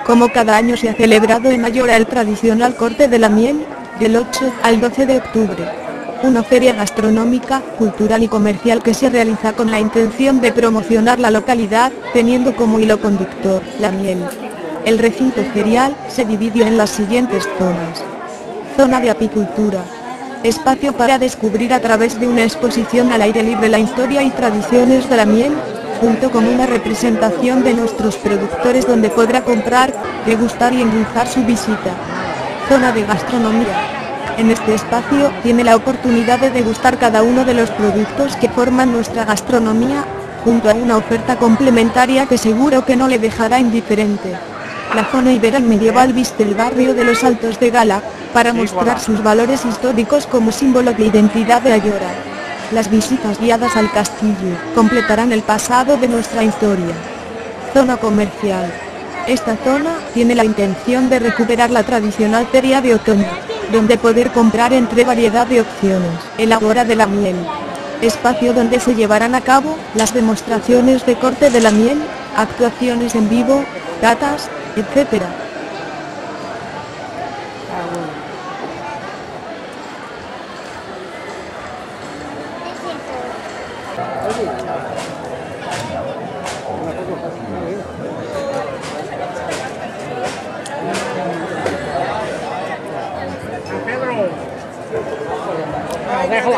Como cada año se ha celebrado en Ayora el tradicional corte de la miel, del 8 al 12 de octubre. Una feria gastronómica, cultural y comercial que se realiza con la intención de promocionar la localidad, teniendo como hilo conductor la miel. El recinto ferial se dividió en las siguientes zonas. Zona de apicultura. Espacio para descubrir a través de una exposición al aire libre la historia y tradiciones de la miel, junto con una representación de nuestros productores donde podrá comprar, degustar y endulzar su visita. Zona de gastronomía. En este espacio tiene la oportunidad de degustar cada uno de los productos que forman nuestra gastronomía, junto a una oferta complementaria que seguro que no le dejará indiferente. La zona ibera medieval viste el barrio de los Altos de Gala, para mostrar sus valores históricos como símbolo de identidad de Ayora. Las visitas guiadas al castillo completarán el pasado de nuestra historia. Zona comercial. Esta zona tiene la intención de recuperar la tradicional feria de otoño, donde poder comprar entre variedad de opciones el Agora de la miel. Espacio donde se llevarán a cabo las demostraciones de corte de la miel, actuaciones en vivo, catas, etc. Déjala.